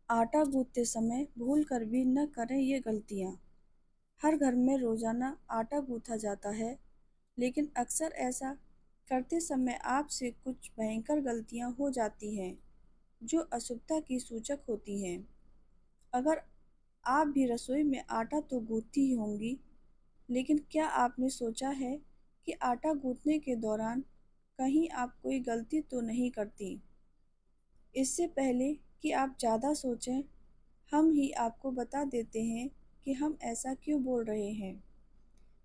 आटा गूंथते समय भूल कर भी न करें ये गलतियाँ। हर घर में रोजाना आटा गूंथा जाता है, लेकिन अक्सर ऐसा करते समय आपसे कुछ भयंकर गलतियाँ हो जाती हैं जो अशुभता की सूचक होती हैं। अगर आप भी रसोई में आटा तो गूंथती ही होंगी, लेकिन क्या आपने सोचा है कि आटा गूंथने के दौरान कहीं आप कोई गलती तो नहीं करती? इससे पहले कि आप ज़्यादा सोचें, हम ही आपको बता देते हैं कि हम ऐसा क्यों बोल रहे हैं।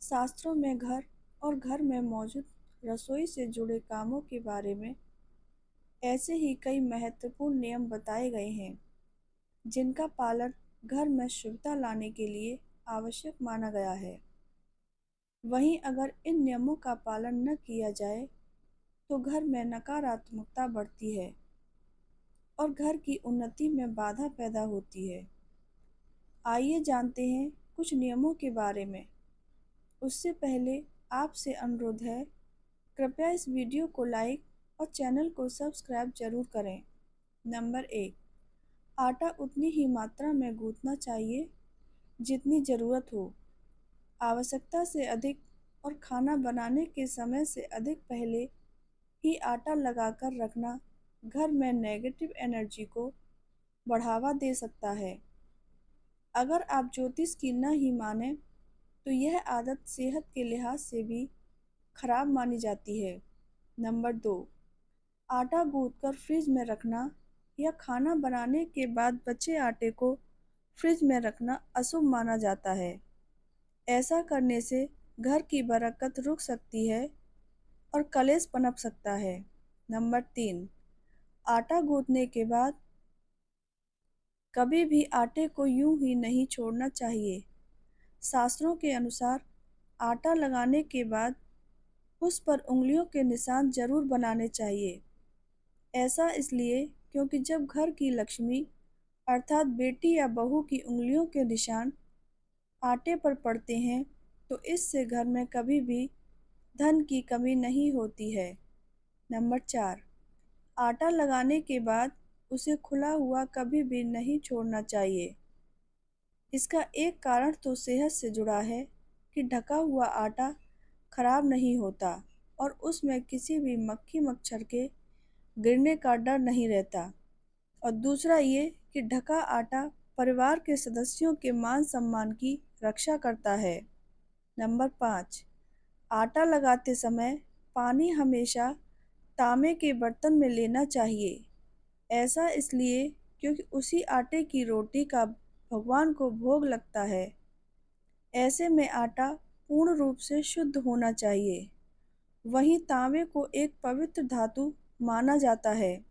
शास्त्रों में घर और घर में मौजूद रसोई से जुड़े कामों के बारे में ऐसे ही कई महत्वपूर्ण नियम बताए गए हैं जिनका पालन घर में शुभता लाने के लिए आवश्यक माना गया है। वहीं अगर इन नियमों का पालन न किया जाए तो घर में नकारात्मकता बढ़ती है और घर की उन्नति में बाधा पैदा होती है। आइए जानते हैं कुछ नियमों के बारे में। उससे पहले आपसे अनुरोध है, कृपया इस वीडियो को लाइक और चैनल को सब्सक्राइब जरूर करें। नंबर 1, आटा उतनी ही मात्रा में गूंथना चाहिए जितनी ज़रूरत हो। आवश्यकता से अधिक और खाना बनाने के समय से अधिक पहले ही आटा लगाकर रखना घर में नेगेटिव एनर्जी को बढ़ावा दे सकता है। अगर आप ज्योतिष की न ही माने तो यह आदत सेहत के लिहाज से भी खराब मानी जाती है। नंबर 2, आटा गूंथकर फ्रिज में रखना या खाना बनाने के बाद बचे आटे को फ्रिज में रखना अशुभ माना जाता है। ऐसा करने से घर की बरकत रुक सकती है और कलेश पनप सकता है। नंबर 3, आटा गूंथने के बाद कभी भी आटे को यूं ही नहीं छोड़ना चाहिए। शास्त्रों के अनुसार आटा लगाने के बाद उस पर उंगलियों के निशान जरूर बनाने चाहिए। ऐसा इसलिए क्योंकि जब घर की लक्ष्मी अर्थात बेटी या बहू की उंगलियों के निशान आटे पर पड़ते हैं तो इससे घर में कभी भी धन की कमी नहीं होती है। नंबर 4, आटा लगाने के बाद उसे खुला हुआ कभी भी नहीं छोड़ना चाहिए। इसका एक कारण तो सेहत से जुड़ा है कि ढका हुआ आटा खराब नहीं होता और उसमें किसी भी मक्खी मच्छर के गिरने का डर नहीं रहता। और दूसरा ये कि ढका आटा परिवार के सदस्यों के मान सम्मान की रक्षा करता है। नंबर 5, आटा लगाते समय पानी हमेशा तांबे के बर्तन में लेना चाहिए। ऐसा इसलिए क्योंकि उसी आटे की रोटी का भगवान को भोग लगता है। ऐसे में आटा पूर्ण रूप से शुद्ध होना चाहिए। वहीं तांबे को एक पवित्र धातु माना जाता है,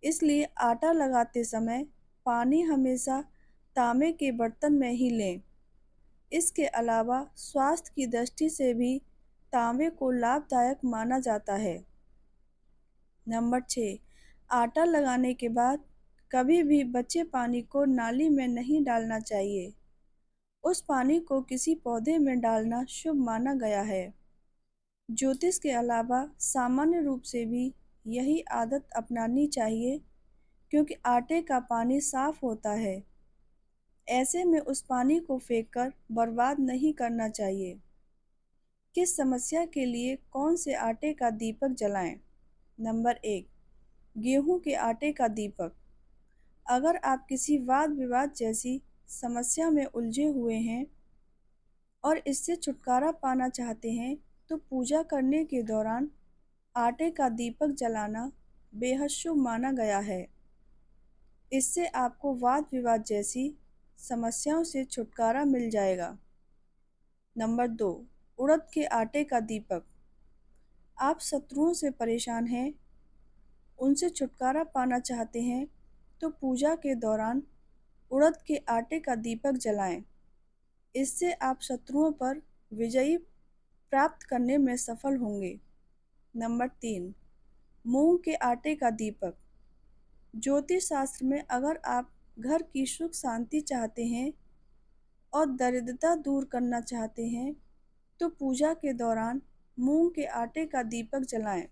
इसलिए आटा लगाते समय पानी हमेशा तांबे के बर्तन में ही लें। इसके अलावा स्वास्थ्य की दृष्टि से भी तांबे को लाभदायक माना जाता है। नंबर 6, आटा लगाने के बाद कभी भी बचे पानी को नाली में नहीं डालना चाहिए। उस पानी को किसी पौधे में डालना शुभ माना गया है। ज्योतिष के अलावा सामान्य रूप से भी यही आदत अपनानी चाहिए क्योंकि आटे का पानी साफ होता है। ऐसे में उस पानी को फेंककर बर्बाद नहीं करना चाहिए। किस समस्या के लिए कौन से आटे का दीपक जलाएं? नंबर 1, गेहूं के आटे का दीपक। अगर आप किसी वाद विवाद जैसी समस्या में उलझे हुए हैं और इससे छुटकारा पाना चाहते हैं तो पूजा करने के दौरान आटे का दीपक जलाना बेहद शुभ माना गया है। इससे आपको वाद विवाद जैसी समस्याओं से छुटकारा मिल जाएगा। नंबर 2, उड़द के आटे का दीपक। आप शत्रुओं से परेशान हैं, उनसे छुटकारा पाना चाहते हैं तो पूजा के दौरान उड़द के आटे का दीपक जलाएं। इससे आप शत्रुओं पर विजयी प्राप्त करने में सफल होंगे। नंबर 3, मूंग के आटे का दीपक। ज्योतिष शास्त्र में अगर आप घर की सुख शांति चाहते हैं और दरिद्रता दूर करना चाहते हैं तो पूजा के दौरान मूंग के आटे का दीपक जलाएं।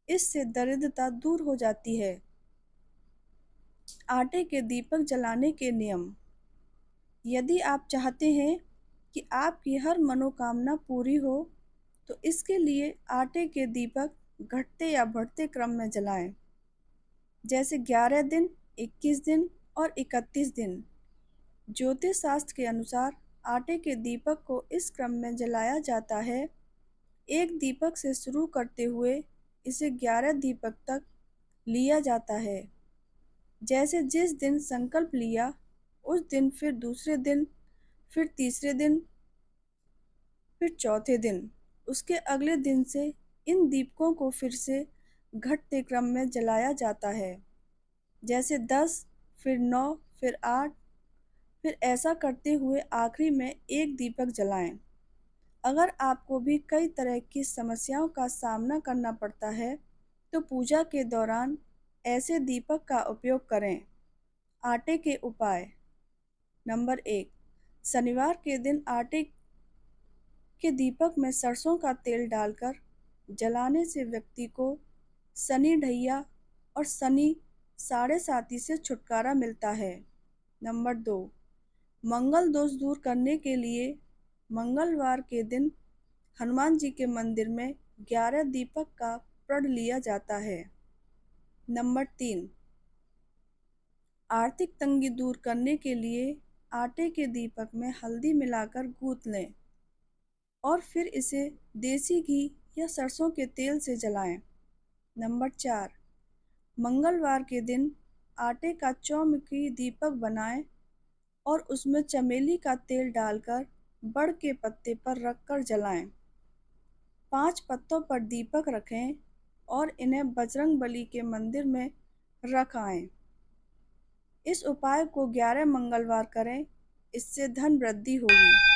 इससे दरिद्रता दूर हो जाती है। आटे के दीपक जलाने के नियम। यदि आप चाहते हैं कि आपकी हर मनोकामना पूरी हो, तो इसके लिए आटे के दीपक घटते या बढ़ते क्रम में जलाएं, जैसे 11 दिन, 21 दिन और 31 दिन। ज्योतिष शास्त्र के अनुसार आटे के दीपक को इस क्रम में जलाया जाता है, एक दीपक से शुरू करते हुए इसे 11 दीपक तक लिया जाता है। जैसे जिस दिन संकल्प लिया, उस दिन, फिर दूसरे दिन, फिर तीसरे दिन, फिर चौथे दिन। उसके अगले दिन से इन दीपकों को फिर से घटते क्रम में जलाया जाता है, जैसे 10, फिर 9, फिर 8, फिर ऐसा करते हुए आखिरी में एक दीपक जलाएं। अगर आपको भी कई तरह की समस्याओं का सामना करना पड़ता है, तो पूजा के दौरान ऐसे दीपक का उपयोग करें। आटे के उपाय। नंबर 1, शनिवार के दिन आटे के दीपक में सरसों का तेल डालकर जलाने से व्यक्ति को शनि ढैया और शनि साढ़े साती से छुटकारा मिलता है। नंबर 2, मंगल दोष दूर करने के लिए मंगलवार के दिन हनुमान जी के मंदिर में 11 दीपक का प्रण लिया जाता है। नंबर 3, आर्थिक तंगी दूर करने के लिए आटे के दीपक में हल्दी मिलाकर गूंथ लें और फिर इसे देसी घी या सरसों के तेल से जलाएं। नंबर 4, मंगलवार के दिन आटे का चौमुखी दीपक बनाएं और उसमें चमेली का तेल डालकर बड़ के पत्ते पर रखकर जलाएं। 5 पत्तों पर दीपक रखें और इन्हें बजरंगबली के मंदिर में रख आएं। इस उपाय को 11 मंगलवार करें, इससे धन वृद्धि होगी।